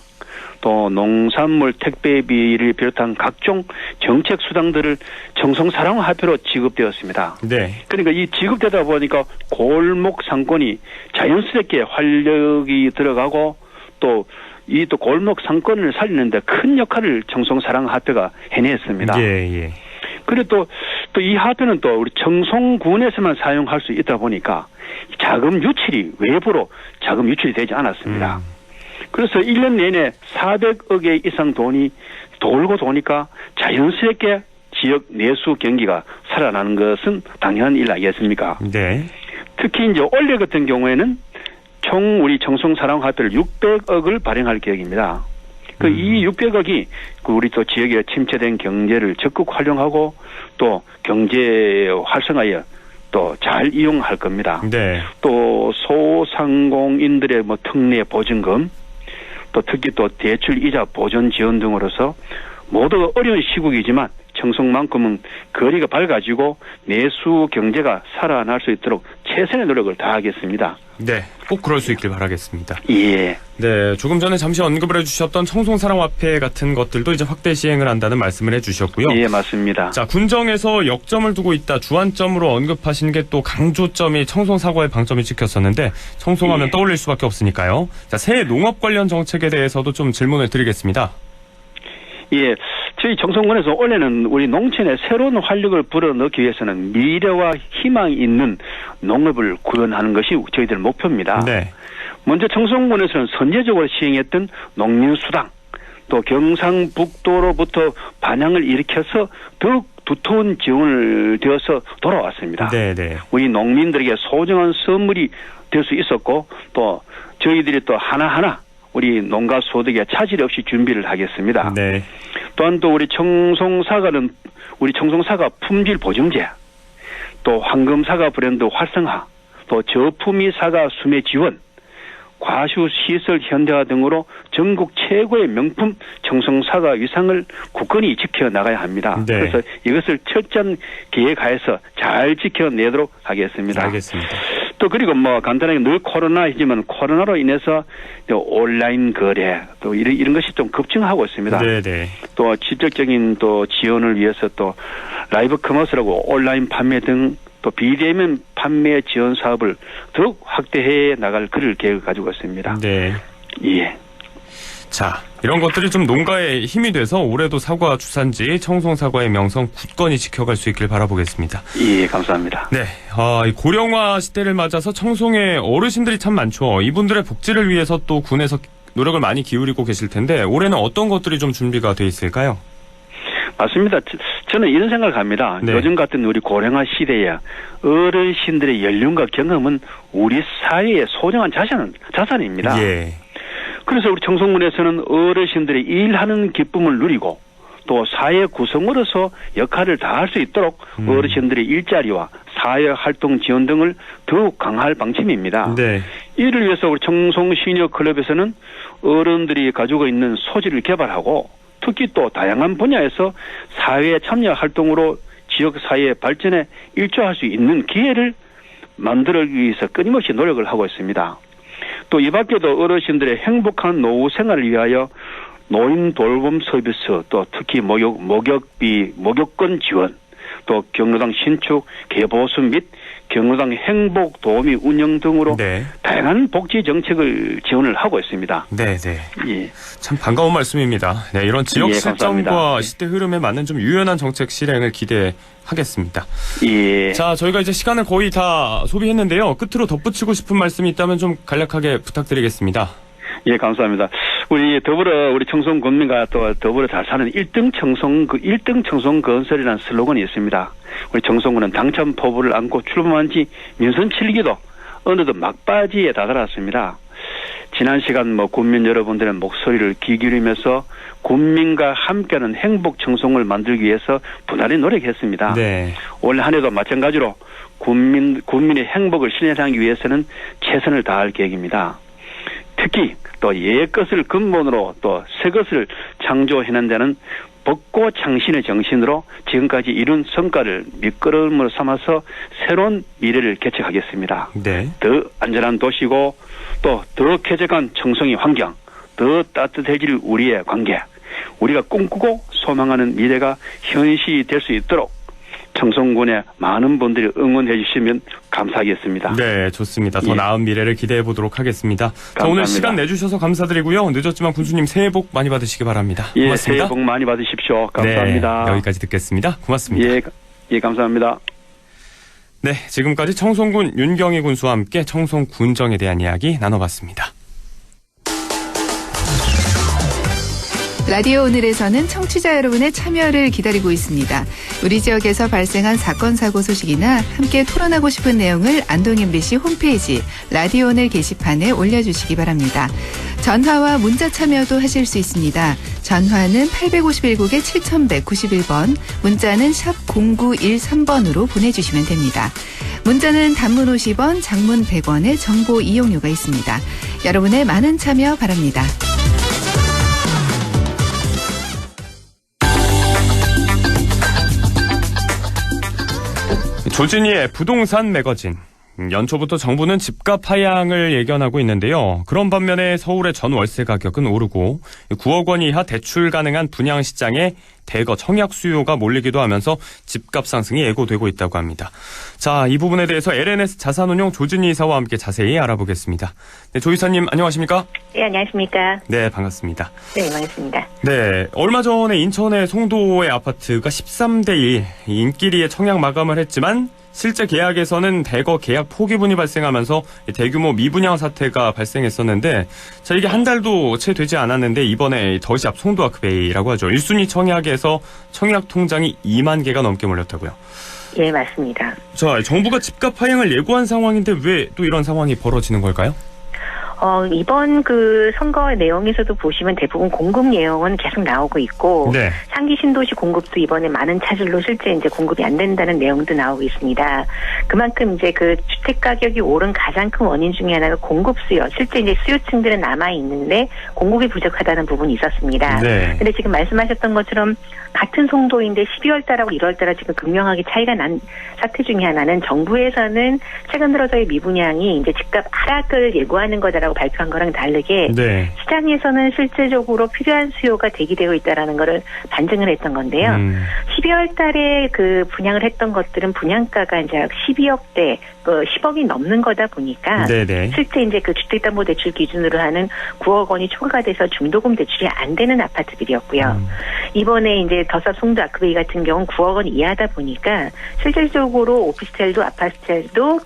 또 농산물 택배비를 비롯한 각종 정책 수당들을 청송사랑화폐로 지급되었습니다. 네. 그러니까 이 지급되다 보니까 골목 상권이 자연스럽게 활력이 들어가고 또 이 또 골목 상권을 살리는데 큰 역할을 청송사랑화폐가 해냈습니다. 예. 그리고 또 이 화폐는 또 우리 청송군에서만 사용할 수 있다 보니까 자금 유출이 외부로 자금 유출이 되지 않았습니다. 그래서 1년 내내 400억 이상 돈이 돌고 도니까 자연스럽게 지역 내수 경기가 살아나는 것은 당연한 일 아니겠습니까? 네. 특히 이제 올해 같은 경우에는 총 우리 청송사랑화폐를 600억을 발행할 계획입니다. 이 600억이 우리 또 지역의 침체된 경제를 적극 활용하고 또 경제 활성화에 또 잘 이용할 겁니다. 네. 또 소상공인들의 뭐 특례 보증금 또 특히 또 대출 이자 보전 지원 등으로서 모두가 어려운 시국이지만 청송만큼은 거리가 밝아지고 내수 경제가 살아날 수 있도록 최선의 노력을 다하겠습니다. 네, 꼭 그럴 수 있길 바라겠습니다. 예. 네, 조금 전에 잠시 언급을 해주셨던 청송사랑화폐 같은 것들도 이제 확대 시행을 한다는 말씀을 해주셨고요. 예, 맞습니다. 자, 군정에서 역점을 두고 있다. 주안점으로 언급하신 게 또 강조점이 청송사과의 방점이 찍혔었는데 청송하면 떠올릴 수밖에 없으니까요. 자, 새 농업 관련 정책에 대해서도 좀 질문을 드리겠습니다. 예, 저희 청송군에서 올해는 우리 농촌에 새로운 활력을 불어넣기 위해서는 미래와 희망이 있는 농업을 구현하는 것이 저희들 목표입니다. 네. 먼저 청송군에서는 선제적으로 시행했던 농민수당, 또 경상북도로부터 반향을 일으켜서 더욱 두터운 지원을 되어서 돌아왔습니다. 네. 우리 농민들에게 소중한 선물이 될 수 있었고 또 저희들이 또 하나하나 우리 농가 소득에 차질 없이 준비를 하겠습니다. 네. 또한 또 우리 청송사과는 우리 청송사과 품질 보증제, 또 황금사과 브랜드 활성화, 또 저품위 사과 수매 지원, 과수 시설 현대화 등으로 전국 최고의 명품 청송사과 위상을 굳건히 지켜나가야 합니다. 네. 그래서 이것을 철저한 계획하에서 잘 지켜내도록 하겠습니다. 알겠습니다. 또 그리고 뭐 간단하게 늘 코로나이지만 코로나로 인해서 온라인 거래 또 이런 것이 좀 급증하고 있습니다. 네네. 또 지적적인 또 지원을 위해서 또 라이브 커머스라고 온라인 판매 등 또 비대면 판매 지원 사업을 더욱 확대해 나갈 그럴 계획을 가지고 있습니다. 네. 예. 자, 이런 것들이 좀 농가에 힘이 돼서 올해도 사과 주산지 청송사과의 명성 굳건히 지켜갈 수 있길 바라보겠습니다. 예, 감사합니다. 네, 이 고령화 시대를 맞아서 청송에 어르신들이 참 많죠. 이분들의 복지를 위해서 또 군에서 노력을 많이 기울이고 계실 텐데 올해는 어떤 것들이 좀 준비가 돼 있을까요? 맞습니다. 저는 이런 생각을 합니다. 네. 요즘 같은 우리 고령화 시대에 어르신들의 연륜과 경험은 우리 사회의 소중한 자산입니다. 예. 그래서 우리 청송군에서는 어르신들이 일하는 기쁨을 누리고 또 사회 구성으로서 역할을 다할 수 있도록 어르신들의 일자리와 사회활동 지원 등을 더욱 강화할 방침입니다. 네. 이를 위해서 우리 청송시니어클럽에서는 어른들이 가지고 있는 소질을 개발하고 특히 또 다양한 분야에서 사회 참여 활동으로 지역사회 발전에 일조할 수 있는 기회를 만들기 위해서 끊임없이 노력을 하고 있습니다. 또 이 밖에도 어르신들의 행복한 노후 생활을 위하여 노인 돌봄 서비스 또 특히 목욕권 지원 또 경로당 신축 개보수 및 경로당 행복 도우미 운영 등으로 네. 다양한 복지 정책을 지원을 하고 있습니다. 네, 네. 예. 참 반가운 말씀입니다. 네, 이런 지역 예, 실정과 감사합니다. 시대 흐름에 맞는 좀 유연한 정책 실행을 기대하겠습니다. 예. 자, 저희가 이제 시간을 거의 다 소비했는데요. 끝으로 덧붙이고 싶은 말씀이 있다면 좀 간략하게 부탁드리겠습니다. 예, 감사합니다. 우리 청송 군민과 또 더불어 잘 사는 1등 청송 건설이라는 슬로건이 있습니다. 우리 청송군은 당첨 포부를 안고 출범한 지 민선 7기도 어느덧 막바지에 다다랐습니다. 지난 시간 군민 여러분들의 목소리를 귀 기울이면서 군민과 함께하는 행복 청송을 만들기 위해서 부단히 노력했습니다. 네. 올 한 해도 마찬가지로 군민의 행복을 실현하기 위해서는 최선을 다할 계획입니다. 특히 또 옛 것을 근본으로 또 새 것을 창조해낸 데는 벚꽃 창신의 정신으로 지금까지 이룬 성과를 밑거름으로 삼아서 새로운 미래를 개척하겠습니다. 네. 더 안전한 도시고 또 더 쾌적한 청송의 환경, 더 따뜻해질 우리의 관계, 우리가 꿈꾸고 소망하는 미래가 현실이 될 수 있도록 청송군의 많은 분들이 응원해 주시면 감사하겠습니다. 네, 좋습니다. 더 예. 나은 미래를 기대해 보도록 하겠습니다. 감사합니다. 자, 오늘 시간 내주셔서 감사드리고요. 늦었지만 군수님 새해 복 많이 받으시기 바랍니다. 예, 고맙습니다. 새해 복 많이 받으십시오. 감사합니다. 네, 여기까지 듣겠습니다. 고맙습니다. 예, 감사합니다. 네, 지금까지 청송군 윤경희 군수와 함께 청송 군정에 대한 이야기 나눠봤습니다. 라디오 오늘에서는 청취자 여러분의 참여를 기다리고 있습니다. 우리 지역에서 발생한 사건 사고 소식이나 함께 토론하고 싶은 내용을 안동 MBC 홈페이지 라디오 오늘 게시판에 올려주시기 바랍니다. 전화와 문자 참여도 하실 수 있습니다. 전화는 851국에 7191번, 문자는 샵 0913번으로 보내주시면 됩니다. 문자는 단문 50원, 장문 100원의 정보 이용료가 있습니다. 여러분의 많은 참여 바랍니다. 조진희의 부동산 매거진. 연초부터 정부는 집값 하향을 예견하고 있는데요. 그런 반면에 서울의 전 월세 가격은 오르고 9억 원 이하 대출 가능한 분양시장에 대거 청약 수요가 몰리기도 하면서 집값 상승이 예고되고 있다고 합니다. 자, 이 부분에 대해서 LNS 자산운용 조진희 이사와 함께 자세히 알아보겠습니다. 네, 조 이사님 안녕하십니까? 네, 안녕하십니까? 네, 반갑습니다. 네, 반갑습니다. 네, 얼마 전에 인천의 송도의 아파트가 13대1 인기리에 청약 마감을 했지만 실제 계약에서는 대거 계약 포기분이 발생하면서 대규모 미분양 사태가 발생했었는데, 자, 이게 한 달도 채 되지 않았는데 이번에 더샵 송도아크베이라고 하죠. 1순위 청약에서 청약 통장이 2만 개가 넘게 몰렸다고요. 예, 맞습니다. 자, 정부가 집값 하향을 예고한 상황인데 왜 또 이런 상황이 벌어지는 걸까요? 이번 그 선거 내용에서도 보시면 대부분 공급 내용은 계속 나오고 있고 네. 상기 신도시 공급도 이번에 많은 차질로 실제 이제 공급이 안 된다는 내용도 나오고 있습니다. 그만큼 이제 그 주택 가격이 오른 가장 큰 원인 중에 하나가 공급 수요. 실제 이제 수요층들은 남아 있는데 공급이 부족하다는 부분이 있었습니다. 네. 근데 지금 말씀하셨던 것처럼 같은 송도인데 12월 달하고 1월 달에 지금 극명하게 차이가 난 사태 중에 하나는 정부에서는 최근 들어서의 미분양이 이제 집값 하락을 예고하는 거다라고 발표한 거랑 다르게 네. 시장에서는 실제적으로 필요한 수요가 대기되고 있다라는 거를 반증을 했던 건데요. 12월 달에 그 분양을 했던 것들은 분양가가 이제 12억대, 10억이 넘는 거다 보니까 네네. 실제 이제 그 주택담보대출 기준으로 하는 9억 원이 초과가 돼서 중도금 대출이 안 되는 아파트들이었고요. 이번에 이제 더샵 송도 아크베이 같은 경우는 9억 원 이하다 보니까 실질적으로 오피스텔도 아파트텔도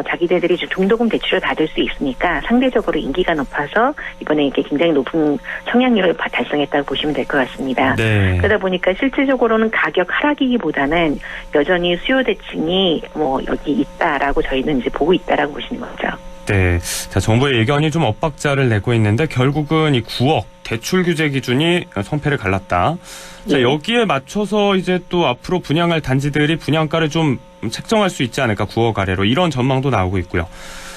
자기네들이 중도금 대출을 받을 수 있으니까 상대적으로 인기가 높아서 이번에 이렇게 굉장히 높은 청약률을 달성했다고 보시면 될 것 같습니다. 네. 그러다 보니까 실질적으로는 가격 하락이기보다는 여전히 수요 대칭이 여기 있다라고 저희는 이제 보고 있다라고 보시는 거죠. 네. 자, 정부의 예견이 좀 엇박자를 내고 있는데 결국은 이 9억 대출 규제 기준이 성패를 갈랐다. 자, 여기에 맞춰서 이제 또 앞으로 분양할 단지들이 분양가를 좀 책정할 수 있지 않을까, 9억 아래로. 이런 전망도 나오고 있고요.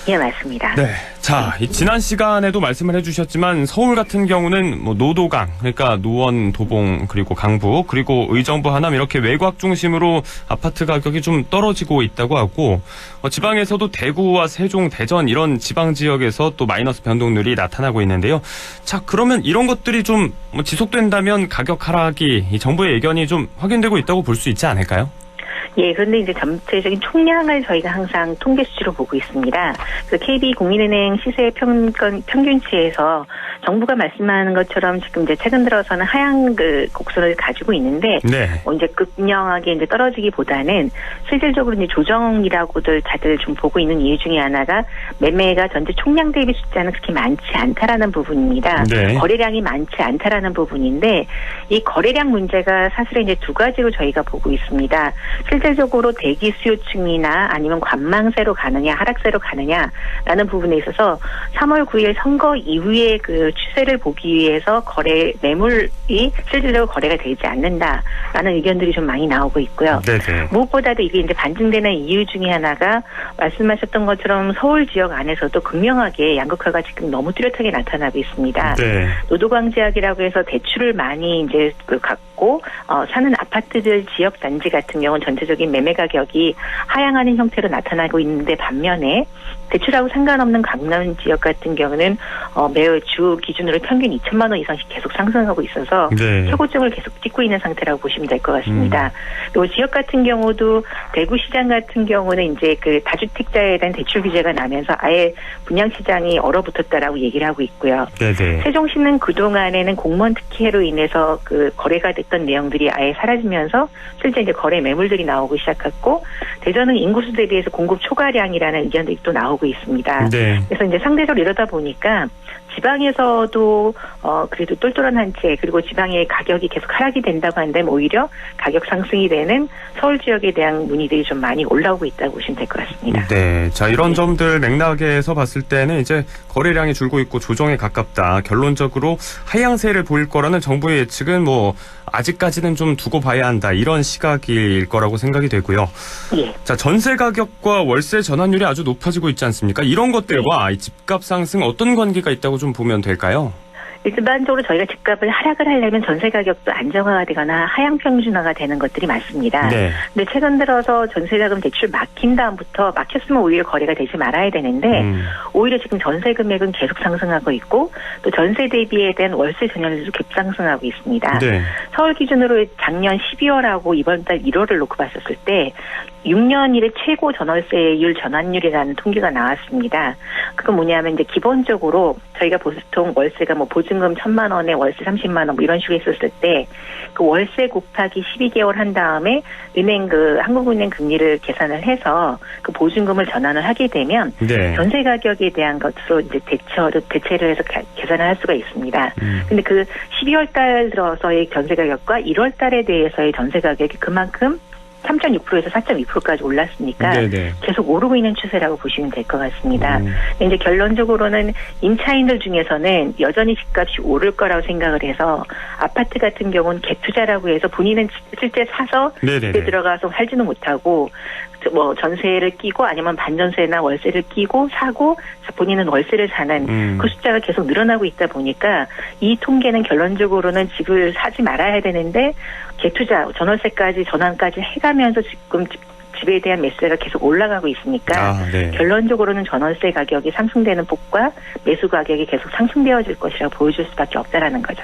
예, 맞습니다. 네. 자, 지난 시간에도 말씀을 해주셨지만 서울 같은 경우는 뭐 노도강, 그러니까 노원, 도봉, 그리고 강북, 그리고 의정부, 하남 이렇게 외곽 중심으로 아파트 가격이 좀 떨어지고 있다고 하고 지방에서도 대구와 세종, 대전 이런 지방 지역에서 또 마이너스 변동률이 나타나고 있는데요. 자, 그러면 이런 것들이 좀 지속된다면 가격 하락이 이 정부의 예견이 좀 확인되고 있다고 볼 수 있지 않을까요? 예, 그런데 이제 전체적인 총량을 저희가 항상 통계 수치로 보고 있습니다. 그 KB 국민은행 시세 평균치에서 정부가 말씀하는 것처럼 지금 이제 최근 들어서는 하향 곡선을 가지고 있는데, 네. 이제 극명하게 이제 떨어지기보다는 실질적으로 이제 조정이라고들 다들 좀 보고 있는 이유 중에 하나가 매매가 전체 총량 대비 숫자는 그렇게 많지 않다라는 부분입니다. 네. 거래량이 많지 않다라는 부분인데, 이 거래량 문제가 사실은 이제 두 가지로 저희가 보고 있습니다. 실질적으로 대기 수요층이나 아니면 관망세로 가느냐 하락세로 가느냐라는 부분에 있어서 3월 9일 선거 이후에 그 추세를 보기 위해서 거래 매물이 실질적으로 거래가 되지 않는다라는 의견들이 좀 많이 나오고 있고요. 네네. 무엇보다도 이게 이제 반증되는 이유 중에 하나가 말씀하셨던 것처럼 서울 지역 안에서도 극명하게 양극화가 지금 너무 뚜렷하게 나타나고 있습니다. 네. 노도광지역이라고 해서 대출을 많이 이제 갖고 사는 아파트들 지역 단지 같은 경우는 전체적인 매매 가격이 하향하는 형태로 나타나고 있는데 반면에 대출하고 상관없는 강남 지역 같은 경우는 매월 주 기준으로 평균 2천만 원 이상씩 계속 상승하고 있어서 네. 최고점을 계속 찍고 있는 상태라고 보시면 될 것 같습니다. 그리고 지역 같은 경우도 대구시장 같은 경우는 이제 그 다주택자에 대한 대출 규제가 나면서 아예 분양 시장이 얼어붙었다라고 얘기를 하고 있고요. 네네. 세종시는 그동안에는 공무원 특혜로 인해서 그 거래가 됐던 내용들이 아예 사라지면서 실제 이제 거래 매물들이 나오고 시작했고, 대전은 인구수 대비해서 공급 초과량이라는 의견들이 또 나오고 있습니다. 네. 그래서 이제 상대적으로 이러다 보니까 지방에서도 그래도 똘똘한 한 채, 그리고 지방의 가격이 계속 하락이 된다고 한다면 오히려 가격 상승이 되는 서울 지역에 대한 문의들이 좀 많이 올라오고 있다고 보시면 될 것 같습니다. 네. 자, 이런 점들 맥락에서 봤을 때는 이제 거래량이 줄고 있고 조정에 가깝다. 결론적으로 하향세를 보일 거라는 정부의 예측은 뭐 아직까지는 좀 두고 봐야 한다. 이런 시각일 거라고 생각이 되고요. 예. 자, 전세 가격과 월세 전환율이 아주 높아지고 있지 않습니까? 이런 것들과 이 집값 상승 어떤 관계가 있다고 좀 보면 될까요? 일반적으로 저희가 집값을 하락을 하려면 전세 가격도 안정화가 되거나 하향 평준화가 되는 것들이 많습니다. 네. 근데 최근 들어서 전세자금 대출 막힌 다음부터 막혔으면 오히려 거래가 되지 말아야 되는데 오히려 지금 전세 금액은 계속 상승하고 있고 또 전세 대비에 대한 월세 전환율도 급상승하고 있습니다. 네. 서울 기준으로 작년 12월하고 이번 달 1월을 놓고 봤었을 때 6년 이래 최고 전월세율 전환율이라는 통계가 나왔습니다. 그건 뭐냐면 이제 기본적으로 저희가 보통 월세가 뭐 보증금 1,000만 원에 월세 30만 원 뭐 이런 식으로 했었을 때 그 월세 곱하기 12개월 한 다음에 은행 한국은행 금리를 계산을 해서 그 보증금을 전환을 하게 되면 네. 전세 가격에 대한 것으로 이제 대체를 해서 계산을 할 수가 있습니다. 근데 그 12월 달 들어서의 전세 가격과 1월 달에 대해서의 전세 가격이 그만큼 3.6%에서 4.2%까지 올랐으니까 네네. 계속 오르고 있는 추세라고 보시면 될 것 같습니다. 이제 결론적으로는 임차인들 중에서는 여전히 집값이 오를 거라고 생각을 해서 아파트 같은 경우는 갭 투자라고 해서 본인은 실제 사서 집에 들어가서 살지는 못하고 뭐 전세를 끼고 아니면 반전세나 월세를 끼고 사고 본인은 월세를 사는 그 숫자가 계속 늘어나고 있다 보니까 이 통계는 결론적으로는 집을 사지 말아야 되는데 갭투자 전월세까지 전환까지 해가면서 지금 집에 대한 매수가 계속 올라가고 있으니까 결론적으로는 전월세 가격이 상승되는 폭과 매수 가격이 계속 상승되어질 것이라고 보여줄 수밖에 없다라는 거죠.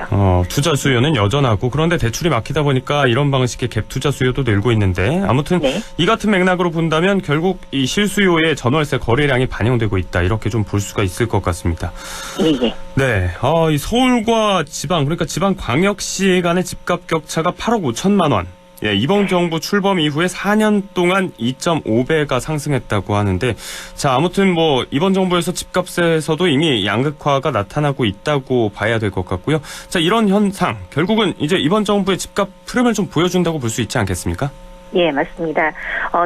투자 수요는 여전하고 그런데 대출이 막히다 보니까 이런 방식의 갭 투자 수요도 늘고 있는데 아무튼 이 같은 맥락으로 본다면 결국 이 실수요에 전월세 거래량이 반영되고 있다 이렇게 좀 볼 수가 있을 것 같습니다. 예. 네, 이 서울과 지방 그러니까 지방 광역시 간의 집값 격차가 8억 5천만 원. 예, 이번 정부 출범 이후에 4년 동안 2.5배가 상승했다고 하는데, 자, 아무튼 뭐, 이번 정부에서 집값에서도 이미 양극화가 나타나고 있다고 봐야 될 것 같고요. 자, 이런 현상, 결국은 이제 이번 정부의 집값 흐름을 좀 보여준다고 볼 수 있지 않겠습니까? 예, 맞습니다.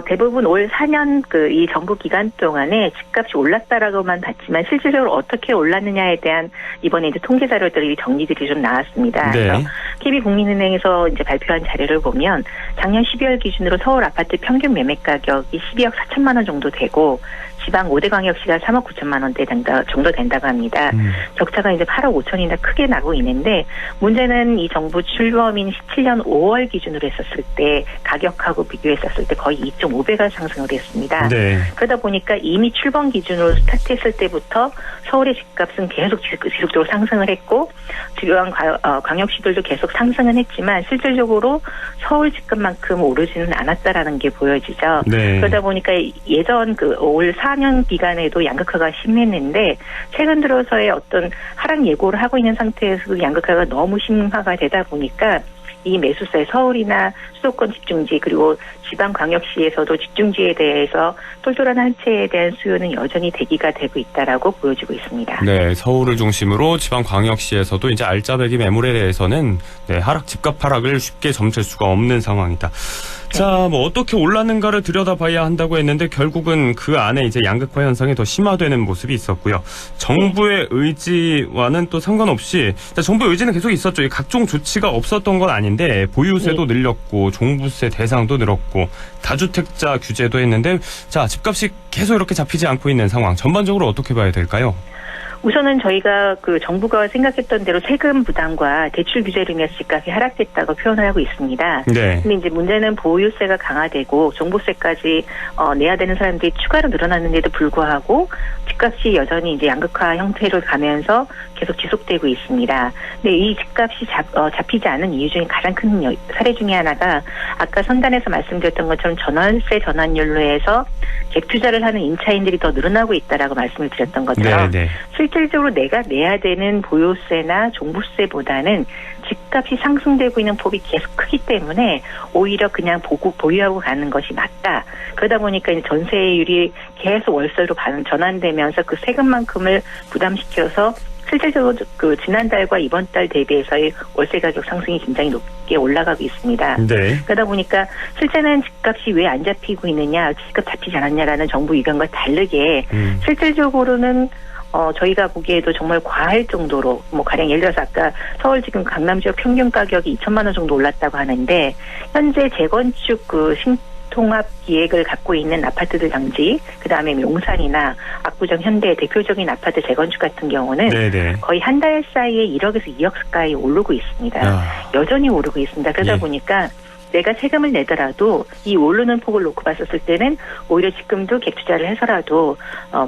대부분 올 4년 이 정부 기간 동안에 집값이 올랐다라고만 봤지만 실질적으로 어떻게 올랐느냐에 대한 이번에 이제 통계 자료들이 정리들이 좀 나왔습니다. 그래서 KB국민은행에서 이제 발표한 자료를 보면 작년 12월 기준으로 서울 아파트 평균 매매 가격이 12억 4천만 원 정도 되고 지방 5대 광역시가 3억 9천만 원대 정도 된다고 합니다. 격차가 이제 8억 5천이나 크게 나고 있는데 문제는 이 정부 출범인 17년 5월 기준으로 했었을 때 가격하고 비교했었을 때 거의 2.5배가 상승을 했습니다. 그러다 보니까 이미 출범 기준으로 스타트했을 때부터 서울의 집값은 계속 지속적으로 상승을 했고 지방 광역시들도 계속 상승은 했지만 실질적으로 서울 집값만큼 오르지는 않았다라는 게 보여지죠. 그러다 보니까 예전 올 4년 기간에도 양극화가 심했는데 최근 들어서의 어떤 하락 예고를 하고 있는 상태에서도 양극화가 너무 심화가 되다 보니까 이 매수세 서울이나 수도권 집중지 그리고 지방광역시에서도 집중지에 대해서 똘똘한 한 채에 대한 수요는 여전히 대기가 되고 있다라고 보여지고 있습니다. 네, 서울을 중심으로 지방광역시에서도 이제 알짜배기 매물에 대해서는 집값 하락을 쉽게 점칠 수가 없는 상황이다. 자, 뭐 어떻게 올랐는가를 들여다봐야 한다고 했는데 결국은 그 안에 이제 양극화 현상이 더 심화되는 모습이 있었고요. 정부의 의지와는 또 상관없이 정부의 의지는 계속 있었죠. 각종 조치가 없었던 건 아닌데 보유세도 늘렸고 종부세 대상도 늘었고 다주택자 규제도 했는데 자, 집값이 계속 이렇게 잡히지 않고 있는 상황 전반적으로 어떻게 봐야 될까요? 우선은 저희가 정부가 생각했던 대로 세금 부담과 대출 규제로 인해서 집값이 하락됐다고 표현을 하고 있습니다. 근데 이제 문제는 보유세가 강화되고 종부세까지 내야 되는 사람들이 추가로 늘어났는데도 불구하고 집값이 여전히 이제 양극화 형태로 가면서 계속 지속되고 있습니다. 근데 이 집값이 잡히지 않은 이유 중에 가장 큰 사례 중에 하나가 아까 선단에서 말씀드렸던 것처럼 전월세 전환율로 해서 갭 투자를 하는 임차인들이 더 늘어나고 있다라고 말씀을 드렸던 것처럼 실질적으로 내가 내야 되는 보유세나 종부세보다는 집값이 상승되고 있는 폭이 계속 크기 때문에 오히려 그냥 보유하고 가는 것이 맞다. 그러다 보니까 이제 전세율이 계속 월세로 전환되면서 그 세금만큼을 부담시켜서 실질적으로 지난달과 이번 달 대비해서의 월세 가격 상승이 굉장히 높게 올라가고 있습니다. 그러다 보니까 실제는 집값이 왜 안 잡히고 있느냐, 집값 잡히지 않았냐라는 정부 의견과 다르게 실질적으로는 저희가 보기에도 정말 과할 정도로 가령 예를 들어서 아까 서울 지금 강남 지역 평균 가격이 2천만 원 정도 올랐다고 하는데 현재 재건축 통합 기획을 갖고 있는 아파트들 단지, 그다음에 용산이나 압구정 현대 대표적인 아파트 재건축 같은 경우는 거의 한 달 사이에 1억에서 2억 가까이 오르고 있습니다. 여전히 오르고 있습니다. 그러다 보니까 내가 세금을 내더라도 이 오르는 폭을 놓고 봤었을 때는 오히려 지금도 갭 투자를 해서라도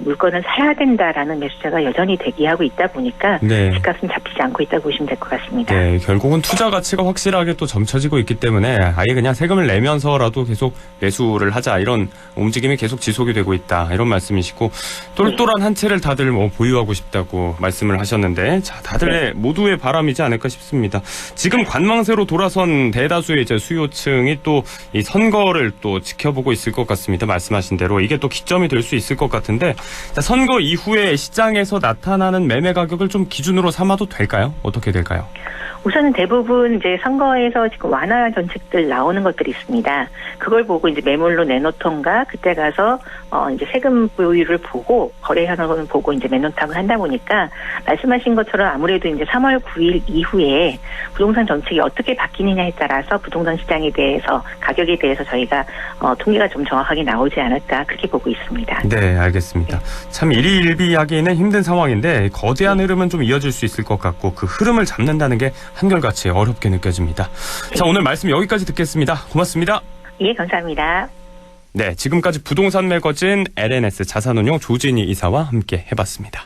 물건을 사야 된다라는 매수자가 여전히 대기하고 있다 보니까 집값은 잡히지 않고 있다고 보시면 될 것 같습니다. 네, 결국은 투자 가치가 확실하게 또 점쳐지고 있기 때문에 아예 그냥 세금을 내면서라도 계속 매수를 하자 이런 움직임이 계속 지속이 되고 있다 이런 말씀이시고 똘똘한 한 채를 다들 보유하고 싶다고 말씀을 하셨는데 자, 다들 모두의 바람이지 않을까 싶습니다. 지금 관망세로 돌아선 대다수의 이제 수요 층이 또 이 선거를 또 지켜보고 있을 것 같습니다. 말씀하신 대로 이게 또 기점이 될 수 있을 것 같은데 선거 이후에 시장에서 나타나는 매매 가격을 좀 기준으로 삼아도 될까요? 어떻게 될까요? 우선 대부분 이제 선거에서 지금 완화 정책들 나오는 것들이 있습니다. 그걸 보고 이제 매물로 내놓던가 그때 가서 이제 세금 보유를 보고 거래 현황을 보고 이제 내놓다고 한다 보니까 말씀하신 것처럼 아무래도 이제 3월 9일 이후에 부동산 정책이 어떻게 바뀌느냐에 따라서 부동산 시장에 대해서 가격에 대해서 저희가 통계가 좀 정확하게 나오지 않을까 그렇게 보고 있습니다. 네, 알겠습니다. 참 일희일비하기는 힘든 상황인데 거대한 흐름은 좀 이어질 수 있을 것 같고 그 흐름을 잡는다는 게 한결같이 어렵게 느껴집니다. 자, 오늘 말씀 여기까지 듣겠습니다. 고맙습니다. 예, 감사합니다. 네, 지금까지 부동산 매거진 LNS 자산운용 조진희 이사와 함께 해봤습니다.